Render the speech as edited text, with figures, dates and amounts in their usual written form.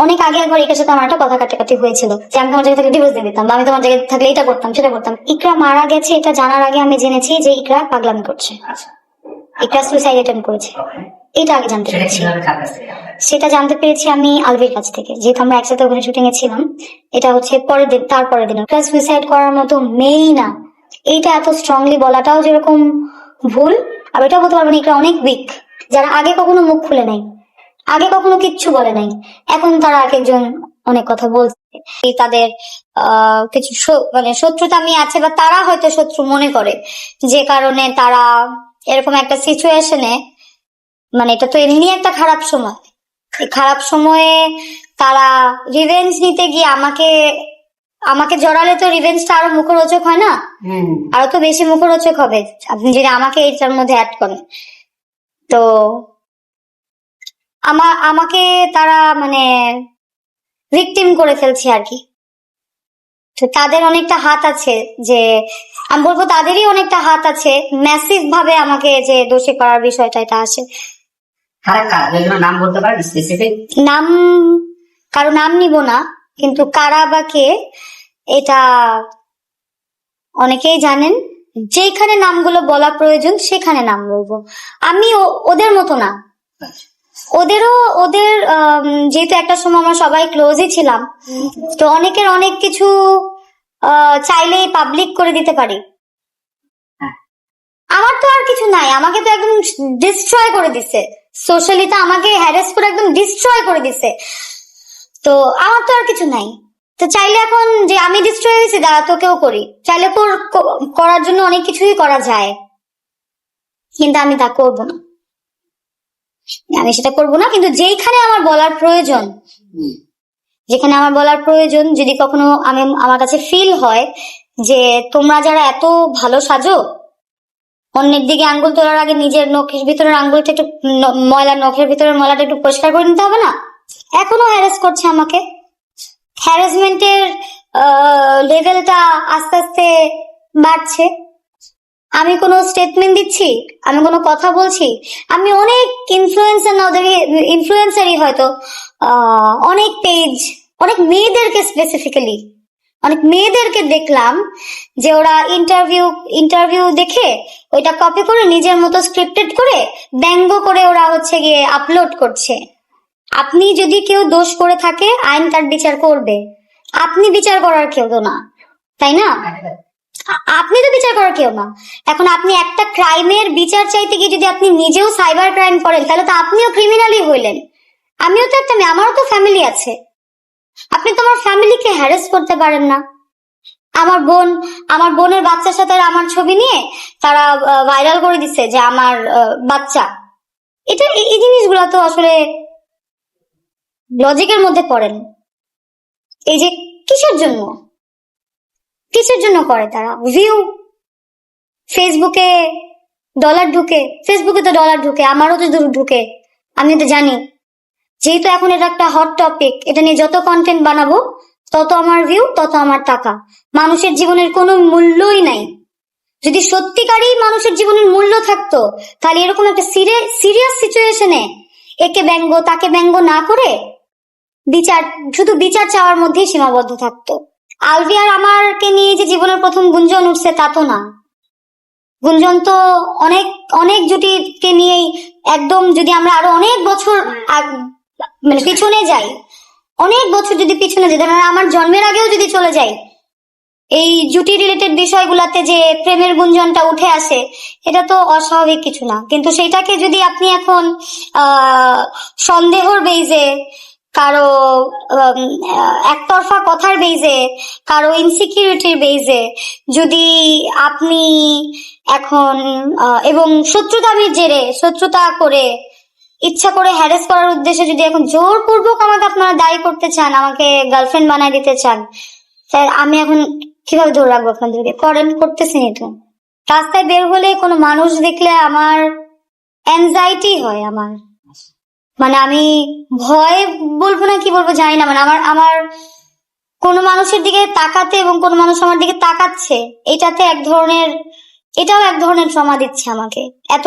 অনেক আগে একবার ইকরার সাথে আমার একটা কথা কাটাকাটি হয়েছিল যে আমি তোমার জায়গায় থাকলে ডিভোর্স দিয়ে দিতাম, বা আমি তোমার জায়গায় থাকলে এটা করতাম সেটা করতাম। ইকরা মারা গেছে এটা জানার আগে আমি জেনেছি যে ইকরা পাগলামি করছে, ইকরা সুইসাইড অ্যাটেম্প্ট করেছে। এটা আগে জানতে পেরেছি। সেটা জানতে পেরেছি আমি আলভির কাছ থেকে, যেহেতু আমরা একসাথে ওখানে শুটিং এ ছিলাম। এটা হচ্ছে পরের দিন, তারপরের দিন। ইকরা সুইসাইড করার মতো মেয়েই না, এইটা এত স্ট্রংলি বলাটাও যেরকম ভুল, আর এটা বলতে পারবো না ইকরা অনেক উইক। যারা আগে কখনো মুখ খুলে নাই, আগে কখনো কিচ্ছু বলে নাই, এখন তারা এক একজন অনেক কথা বলছে। তাদের কিছু মানে শত্রুতামি আছে, বা তারা হয়তো শত্রু মনে করে, যে কারণে তারা এরকম একটা সিচুয়েশনে, মানে এটা তো এমনি একটা খারাপ সময়, এই খারাপ সময়ে তারা রিভেঞ্জ নিতে গিয়ে আমাকে জড়ালে তো রিভেঞ্জটা আরো মুখরোচক হয় না, আরো তো বেশি মুখরোচক হবে আপনি যদি আমাকে এটার মধ্যে অ্যাড করেন। তো আমাকে তারা মানে ভিকটিম করে ফেলছে আর কি। তো তাদের অনেকটা হাত আছে, যে আমি বলবো তাদেরই অনেকটা হাত আছে ম্যাসিভ ভাবে আমাকে যে দোষী করার বিষয়টা এটা আসে। নাম বলতে পারেন স্পেসিফিক? নাম, কারো নাম নিব না, কিন্তু কারা বা কে এটা অনেকেই জানেন। যেখানে নামগুলো বলা প্রয়োজন সেখানে নাম বলবো। আমি ওদের মতো না, ওদের যেহেতু একটা সময় আমরা সবাই ক্লোজই ছিলাম, তো অনেকের অনেক কিছু চাইলেই পাবলিক করে দিতে পারি। আমার তো আর কিছু নাই, আমাকে তো একদম ডিস্ট্রয় করে দিছে সোশ্যালি, তো আমাকে হ্যারাস করে একদম ডিস্ট্রয় করে দিছে। তো আমার তো আর কিছু নাই, তো চাইলে এখন যে আমি ডিস্ট্রয় হয়েছি দাঁড়া তোকেও করি, চাইলে করার জন্য অনেক কিছুই করা যায়, কিন্তু আমি তা করবো না, আমি সেটা করবো না। কিন্তু যেখানে আমার বলার প্রয়োজন, যেখানে আমার বলার প্রয়োজন, যদি কখনো আমার কাছে ফিল হয় যে তোমরা যারা এত ভালো সাজো, অন্যের দিকে আঙ্গুল তোলার আগে নিজের নখের ভিতরের আঙ্গুলটা একটু ময়লা, নখের ভিতরের ময়লাটা একটু পরিষ্কার করে নিতে হবে না? এখনো হ্যারাস করছে আমাকে, হ্যারাসমেন্টের লেভেলটা আস্তে আস্তে বাড়ছে। আমি কোনো স্টেটমেন্ট দিচ্ছি, আমি কোনো কথা বলছি, আমি অনেক ইনফ্লুয়েন্সার না, ওদের ইনফ্লুয়েন্সারই হয়তো অনেক পেজ, অনেক মেয়েদেরকে স্পেসিফিক্যালি অনেক মেয়েদেরকে দেখলাম যে ওরা ইন্টারভিউ দেখে ওইটা কপি করে নিজের মতো স্ক্রিপ্টেড করে ব্যঙ্গ করে ওরা হচ্ছে গিয়ে আপলোড করছে। আপনি যদি কেউ দোষ করে থাকে আইন তার বিচার করবে, আপনি বিচার করার কেউ তো না, তাই না? আপনি তো বিচার করার কেউ না। এখন আপনি একটা ক্রাইমের বিচার চাইতে গিয়ে যদি আপনি নিজেও সাইবার ক্রাইম করেন, তাহলে তো আপনিও ক্রিমিনালই হইলেন। আমিও তো একটা মেয়ে, আমারও তো ফ্যামিলি আছে। আপনি তোমার ফ্যামিলিকে হ্যারাস করতে পারেন না। আমার বোনের বাচ্চার সাথে আমার ছবি নিয়ে তারা ভাইরাল করে দিচ্ছে যে আমার বাচ্চা। এই জিনিসগুলো তো আসলে লজিকের মধ্যে পড়েন। এই যে কিসের জন্য করে তারা? ভিউ, ফেসবুকে ডলার ঢুকে, ফেসবুকে তো ডলার ঢুকে, আমারও তো ঢুকে, আমি তো জানি। যেহেতু এখন এটা একটা হট টপিক, এটা নিয়ে যত কন্টেন্ট বানাবো তত আমার ভিউ, তত আমার টাকা। মানুষের জীবনের কোনো মূল্যই নাই। যদি সত্যিকারই মানুষের জীবনের মূল্য থাকতো, তাহলে এরকম একটা সিরিয়াস সিচুয়েশনে একে ব্যঙ্গ তাকে ব্যঙ্গ না করে শুধু বিচার চাওয়ার মধ্যেই সীমাবদ্ধ থাকতো। আলভি আর আমারকে নিয়ে যে জীবনের প্রথম গুঞ্জন উঠছে তা তো না। গুঞ্জন তো অনেক অনেক জুটিকে নিয়েই, একদম যদি আমরা আরো অনেক বছর মানে পিছনে যাই, অনেক বছর যদি পিছনে যাই, ধরেন আমার জন্মের আগেও যদি চলে যাই, এই জুটি রিলেটেড বিষয়গুলাতে যে প্রেমের গুঞ্জনটা উঠে আসে, এটা তো অস্বাভাবিক কিছু না। কিন্তু সেটাকে যদি আপনি এখন সন্দেহর বেইজে, কারো একতরফা কথার বেইজে, কারো ইনসিকিউরিটির বেইজে যদি আপনি এখন এবং শত্রুতামির জেরে, শত্রুতা করে, ইচ্ছা করে হ্যারাস করার উদ্দেশ্যে যদি এখন জোরপূর্বক আমাকে আপনারা দায়ী করতে চান, আমাকে গার্লফ্রেন্ড বানায় দিতে চান, স্যার আমি এখন কিভাবে ধরে রাখবো আপনাদেরকে? করতেছেনি তো। রাস্তায় বের হলে কোনো মানুষ দেখলে আমার অ্যাংজাইটি হয়, আমার মানে আমি ভয় বলবো না কি বলবো জানি না, মানে আমার কোনো মানুষের দিকে তাকাতে এবং কোনো মানুষ আমার দিকে তাকাচ্ছে, এটাও এক ধরনের ট্রমা দিচ্ছে আমাকে। এত